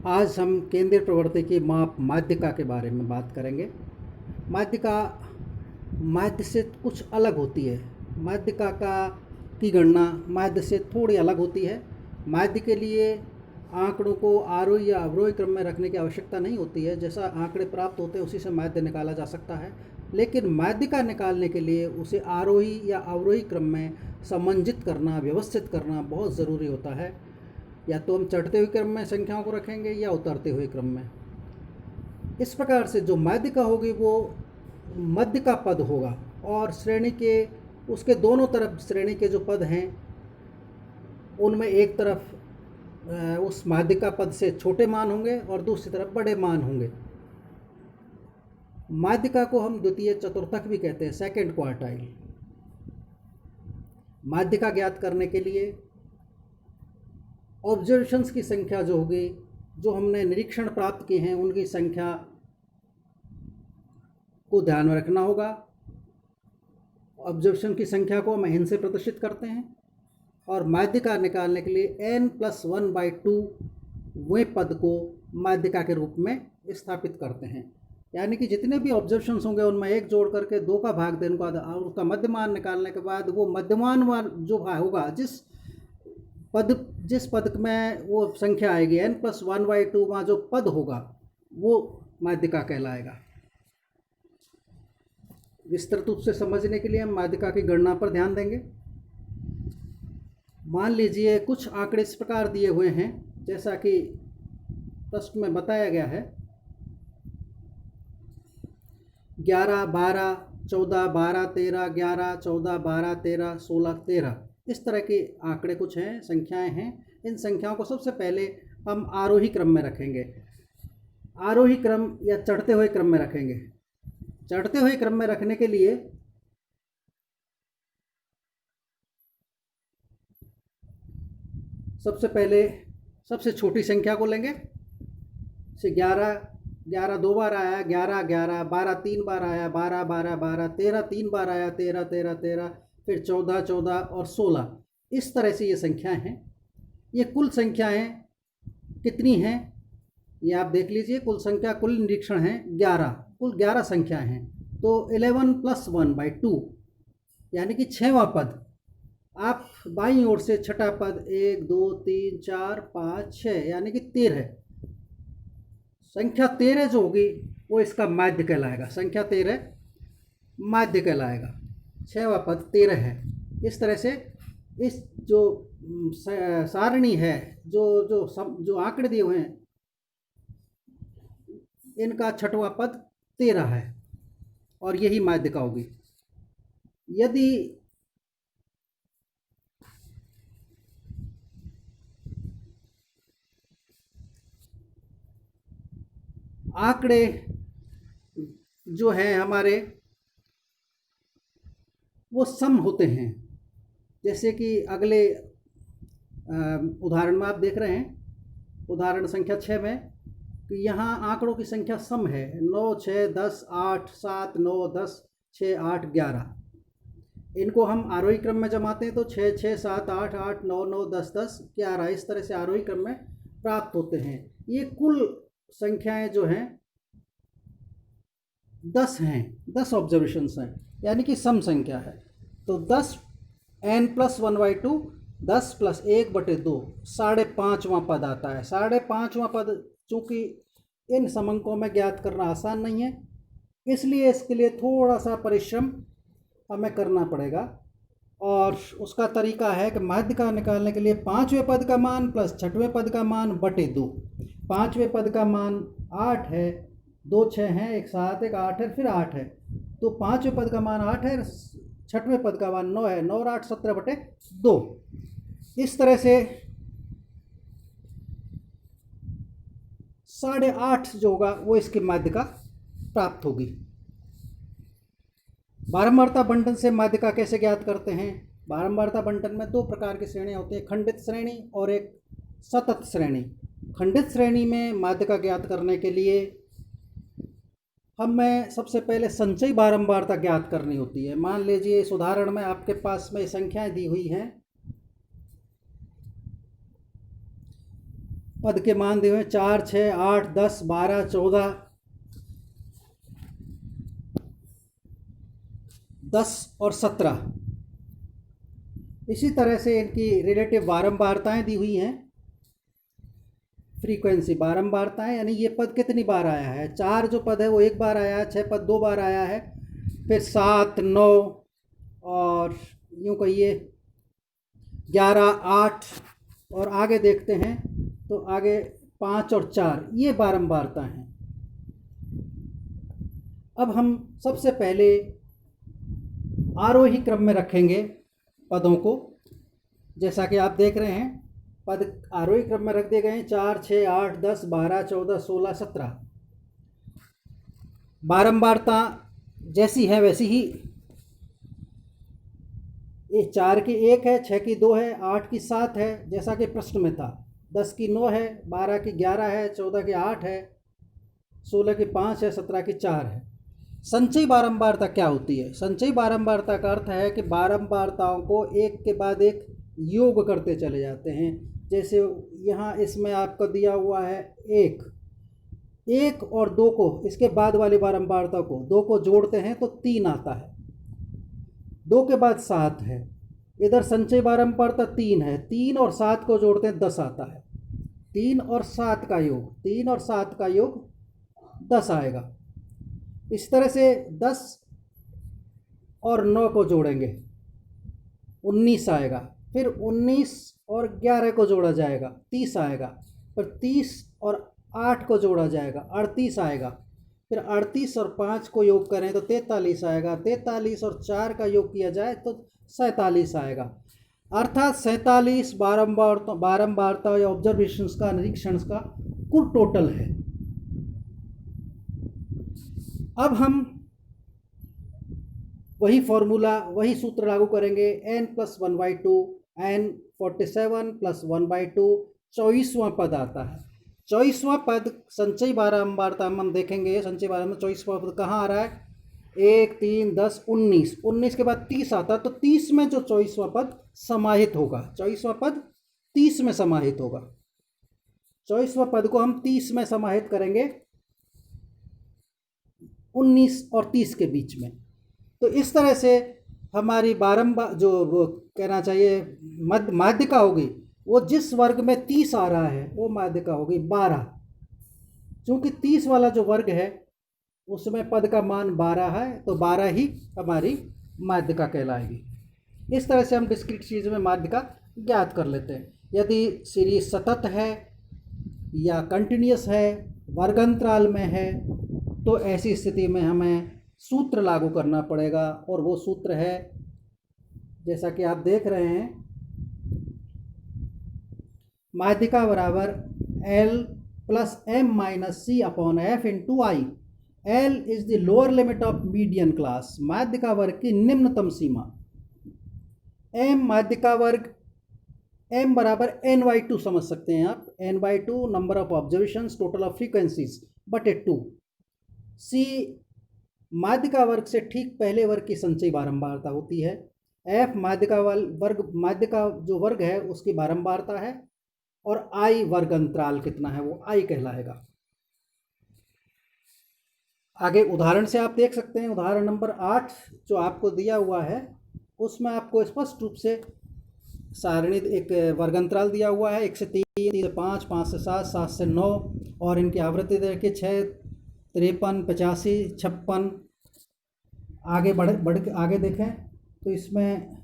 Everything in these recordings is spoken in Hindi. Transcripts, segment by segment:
आज हम केंद्रीय प्रवृत्ति की माप माध्यिका के बारे में बात करेंगे। माध्यिका माध्य से कुछ अलग होती है। माध्यिका की गणना माध्य से थोड़ी अलग होती है। माध्य के लिए आंकड़ों को आरोही या अवरोही क्रम में रखने की आवश्यकता नहीं होती है। जैसा आंकड़े प्राप्त होते हैं उसी से माध्य निकाला जा सकता है, लेकिन माध्यिका निकालने के लिए उसे आरोही या अवरोही क्रम में समंजित करना, व्यवस्थित करना बहुत ज़रूरी होता है। या तो हम चढ़ते हुए क्रम में संख्याओं को रखेंगे या उतरते हुए क्रम में। इस प्रकार से जो माध्यिका होगी वो मध्य का पद होगा और श्रेणी के उसके दोनों तरफ श्रेणी के जो पद हैं उनमें एक तरफ उस माध्यिका पद से छोटे मान होंगे और दूसरी तरफ बड़े मान होंगे। माध्यिका को हम द्वितीय चतुर्थक भी कहते हैं, सेकंड क्वार्टाइल। माध्यिका ज्ञात करने के लिए ऑब्जर्वेशंस की संख्या जो होगी, जो हमने निरीक्षण प्राप्त किए हैं उनकी संख्या को ध्यान में रखना होगा। ऑब्जर्वेशन की संख्या को हम n से प्रदर्शित करते हैं और माध्यिका निकालने के लिए n+1/2 वे पद को माध्यिका के रूप में स्थापित करते हैं। यानी कि जितने भी ऑब्जर्वेशंस होंगे उनमें एक जोड़ करके 2 का भाग देने के बाद और उसका मध्यमान निकालने के बाद वो मध्यमान जो होगा, जिस पद में वो संख्या आएगी n+1/2 वहाँ जो पद होगा वो माध्यिका कहलाएगा। विस्तृत रूप से समझने के लिए हम माध्यिका की गणना पर ध्यान देंगे। मान लीजिए कुछ आंकड़े इस प्रकार दिए हुए हैं जैसा कि प्रश्न में बताया गया है। 11, 12, 14, 12, 13, 11, 14, 12, 13, 16, 13 इस तरह के आंकड़े कुछ हैं, संख्याएं हैं। इन संख्याओं को सबसे पहले हम आरोही क्रम में रखेंगे। आरोही क्रम या चढ़ते हुए क्रम में रखेंगे। चढ़ते हुए क्रम में रखने के लिए सबसे पहले सबसे छोटी संख्या को लेंगे। से 11 11 दो बार आया, 11 11, 12 तीन बार आया, 12 12 12, 13 तीन बार आया, 13 13 13, फिर 14 14 और 16। इस तरह से ये संख्याएं हैं। ये कुल संख्याएं कितनी हैं ये आप देख लीजिए। कुल संख्या, कुल निरीक्षण हैं 11, कुल 11 संख्याएं हैं। तो 11+1/2 यानी कि 6वां पद। आप बाईं ओर से छठा पद 1 2 3 4 5 6 यानी कि 13। संख्या 13 जो होगी वो इसका माध्य कहलाएगा। संख्या 13 माध्य कहलाएगा। 6वां पद 13 है। इस तरह से इस जो सारणी है, जो आंकड़े दिए हुए हैं, इनका छठवां पद 13 है और यही माध्यिका होगी। यदि आंकड़े जो हैं हमारे वो सम होते हैं, जैसे कि अगले उदाहरण में आप देख रहे हैं, उदाहरण संख्या 6 में कि यहाँ आंकड़ों की संख्या सम है। 9 6 10 8 7 9 10 6 8 11। इनको हम आरोही क्रम में जमाते हैं तो 6 6 7 8 8 9 9 10 10 11 इस तरह से आरोही क्रम में प्राप्त होते हैं। ये कुल संख्याएं जो हैं 10 हैं, 10 ऑब्जर्वेशंस हैं, यानी कि सम संख्या है। तो 10 n+1/2 10 + 1/2 5.5वां पद आता है। 5.5वां पद चूँकि इन समंकों में ज्ञात करना आसान नहीं है, इसलिए इसके लिए थोड़ा सा परिश्रम हमें करना पड़ेगा। और उसका तरीका है कि माध्यिका निकालने के लिए 5वें पद का मान प्लस 6वें पद का मान बटे 2। 5वें पद का मान 8 है, 2 6 हैं, एक 7 एक 8 है, फिर 8 है। तो 5वें पद का मान 8 है, 6वें पद का मान 9 है। 9 और 8 17/2। इस तरह से 8.5 जो होगा वो इसकी माध्यिका प्राप्त होगी। बारंबारता बंटन से माध्यिका कैसे ज्ञात करते हैं? बारंबारता बंटन में 2 प्रकार की श्रेणियाँ होती हैं, खंडित श्रेणी और एक सतत श्रेणी। खंडित श्रेणी में माध्यिका ज्ञात करने के लिए हमें सबसे पहले संचयी बारंबारता ज्ञात करनी होती है। मान लीजिए इस उदाहरण में आपके पास में संख्याएं दी हुई हैं पद के मान दिए हुए 4, 6, 8, 10, 12, 14, 10 और 17। इसी तरह से इनकी रिलेटिव बारंबारताएं दी हुई हैं। फ्रीक्वेंसी बारंबारताएं यानी ये पद कितनी बार आया है। 4 जो पद है वो एक बार आया है, 6 पद 2 बार आया है, फिर 7, 9 और यूँ कहिए 11, 8 और आगे देखते हैं तो आगे 5 और 4 ये बारंबारता हैं। अब हम सबसे पहले आरोही क्रम में रखेंगे पदों को। जैसा कि आप देख रहे हैं पद आरोही क्रम में रख दिए गए हैं 4, 6, 8, 10, 12, 14, 16, 17। बारंबारता जैसी है वैसी ही, 4 की 1 है, 6 की 2 है, 8 की 7 है जैसा कि प्रश्न में था, 10 की 9 है, 12 की 11 है, 14 की 8 है, 16 की 5 है, 17 की 4 है। संचयी बारंबारता क्या होती है। संचयी बारंबारता का अर्थ है कि बारंबारताओं को एक के बाद एक योग करते चले जाते हैं। जैसे यहाँ इसमें आपको दिया हुआ है 1 और 2 को, इसके बाद वाली बारंबारता को 2 को जोड़ते हैं तो 3 आता है, 2 के बाद 7 है, इधर संचयी बारंबारता 3 है, 3 और 7 को जोड़ते हैं 10 आता है, 3 और 7 का योग, 3 और 7 का योग 10 आएगा। इस तरह से 10 और 9 को जोड़ेंगे 19 आएगा, फिर 19 और 11 को जोड़ा जाएगा 30 आएगा, फिर 30 और 8 को जोड़ा जाएगा 38 आएगा, फिर 38 और 5 को योग करें तो 43 आएगा, 43 और 4 का योग किया जाए तो 47 आएगा। अर्थात 47 बारंबारता या ऑब्जर्वेशंस का, निरीक्षण का कुल टोटल है। अब हम वही फॉर्मूला, वही सूत्र लागू करेंगे। n+1/2 n 47 + 1/2 24वां पद आता है। 24वां पद संचयी बारंबारता हम देखेंगे। संचयी बारंबारता 24वां पद कहाँ आ रहा है, 1, 3, 10, 19, 19 के बाद 30 आता है, तो 30 में जो 24वां पद समाहित होगा, 24वां पद 30 में समाहित होगा। 24वां पद को हम 30 में समाहित करेंगे 19 और 30 के बीच में। तो इस तरह से हमारी बारंबार जो वो कहना चाहिए माध्यिका होगी, वो जिस वर्ग में 30 आ रहा है वो माध्यिका होगी 12। चूँकि 30 वाला जो वर्ग है उसमें पद का मान 12 है, तो 12 ही हमारी माध्यिका कहलाएगी। इस तरह से हम डिस्क्रीट सीरीज में माध्यिका ज्ञात कर लेते हैं। यदि सीरीज सतत है या कंटिन्यूस है, वर्गांतराल में है, तो ऐसी स्थिति में हमें सूत्र लागू करना पड़ेगा, और वो सूत्र है जैसा कि आप देख रहे हैं, माध्यिका बराबर L + m - c upon f × I। L is the lower limit of median class, माध्यिका वर्ग की निम्नतम सीमा। m माध्यिका वर्ग, m बराबर n/2 समझ सकते हैं आप, n/2 number of observations total of frequencies बटे 2। c माध्यिका वर्ग से ठीक पहले वर्ग की संचयी बारंबारता होती है। f माध्यिका जो वर्ग है उसकी बारंबारता है, और I वर्ग अंतराल कितना है वो I कहलाएगा। आगे उदाहरण से आप देख सकते हैं। उदाहरण नंबर 8 जो आपको दिया हुआ है उसमें आपको स्पष्ट रूप से सारणी, एक वर्गांतराल दिया हुआ है, 1 से 3, 3 से 5, 5 से 7, 7 से 9, और इनकी आवृत्ति दे रखी 6, 53, 85, 56। आगे देखें तो इसमें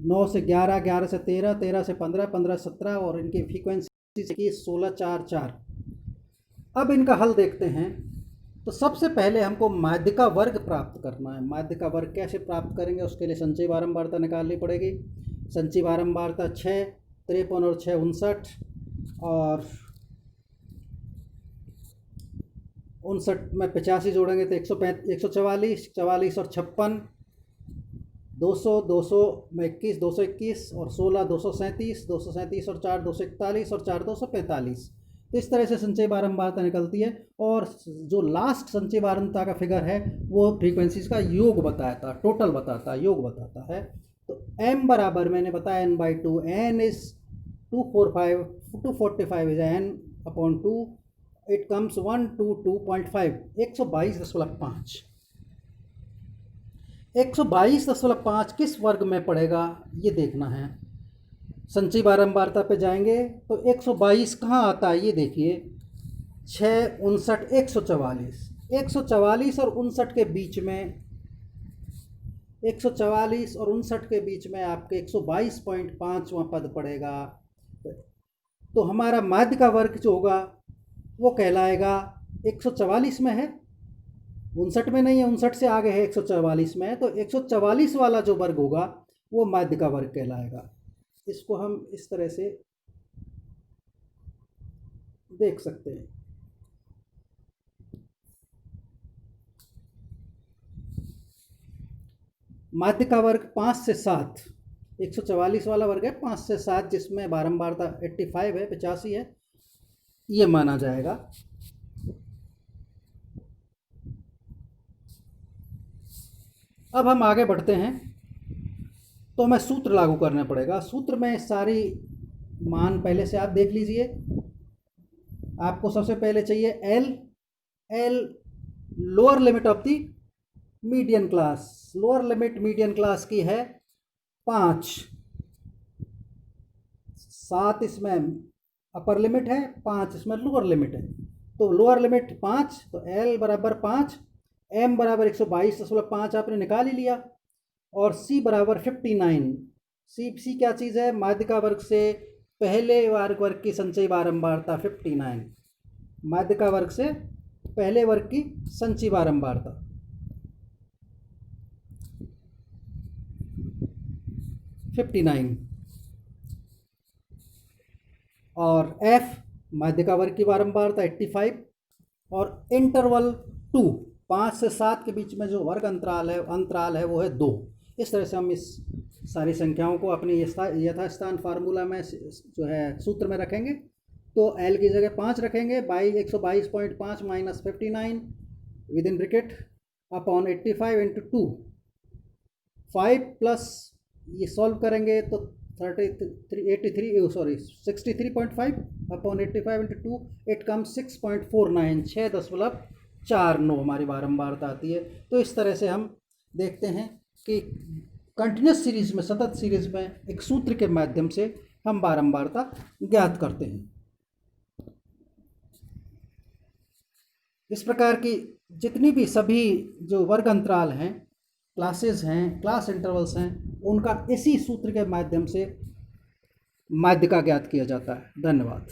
9 से 11, 11 से 13, 13 से 15, 15 से 17, और इनकी फ्रीक्वेंसी 16, 4, 4। अब इनका हल देखते हैं। तो सबसे पहले हमको माध्यिका वर्ग प्राप्त करना है। माध्यिका वर्ग कैसे प्राप्त करेंगे, उसके लिए संचयी बारंबारता निकालनी पड़ेगी। संचयी बारंबारता 6, 53 और 6, 59, और 59 में 85 जोड़ेंगे तो 144, 44 और 56, 200, 200 में 21, 221, और 16, 237, 237 और 4, 241, और 4, 245। तो इस तरह से संचयी बारंबारता निकलती है, और जो लास्ट संचयी बारंबारता का फिगर है वो फ्रीक्वेंसीज का योग बताता, टोटल बताता, योग बताता है। तो m बराबर मैंने बताया n/2, n is 245 is n upon 2, it comes 122.5, 122.5। 122.5 किस वर्ग में पड़ेगा ये देखना है। संचयी बारंबारता पे जाएंगे तो 122 कहाँ आता है ये देखिए, 6, 59, 144, 144 और 59 के बीच में, 144 और 59 के बीच में आपके 122.5वां पद पड़ेगा। तो हमारा माध्य का वर्ग जो होगा वो कहलाएगा, 144 में है, 59 में नहीं है, 59 से आगे है, 144 में है, तो 144 वाला जो वर्ग होगा वो माध्य का वर्ग कहलाएगा। इसको हम इस तरह से देख सकते हैं। माध्य का वर्ग 5 से 7, 144 वाला वर्ग है 5 से 7, जिसमें बारंबारता 85 है, 85 है, ये माना जाएगा। अब हम आगे बढ़ते हैं तो हमें सूत्र लागू करना पड़ेगा। सूत्र में सारी मान पहले से आप देख लीजिए। आपको सबसे पहले चाहिए L lower limit of the median class. Lower limit median class की है 5, 7 इसमें अपर लिमिट है, 5 इसमें लोअर लिमिट है। तो लोअर लिमिट 5, तो एल बराबर 5, एम बराबर 122.5 आपने निकाल ही लिया, और सी बराबर 59। सी क्या चीज़ है, माध्य का वर्ग से पहले वर्ग की संचयी बारंबारता 59, माध्य का वर्ग से पहले वर्ग की संचयी बारंबारता। और एफ माध्य का वर्ग की बारंबारता 85, और इंटरवल 2, 5 से 7 के बीच में जो वर्ग अंतराल है वो है 2। इस तरह से हम इस सारी संख्याओं को अपने यथास्थान फार्मूला में जो है सूत्र में रखेंगे। तो एल की जगह 5 रखेंगे, 122.5 minus 59 with in bracket upon 85 into 2, 5 plus ये सॉल्व करेंगे तो 63.5 अपॉन 85 इंटू 2, इट कम 6.49, 6.49 हमारी बारंबारता आती है। तो इस तरह से हम देखते हैं कि कंटिन्यूस सीरीज में, सतत सीरीज में एक सूत्र के माध्यम से हम बारंबारता ज्ञात करते हैं। इस प्रकार की जितनी भी सभी जो वर्ग अंतराल हैं, क्लासेस हैं, क्लास इंटरवल्स हैं, उनका इसी सूत्र के माध्यम से माध्य का ज्ञात किया जाता है। धन्यवाद।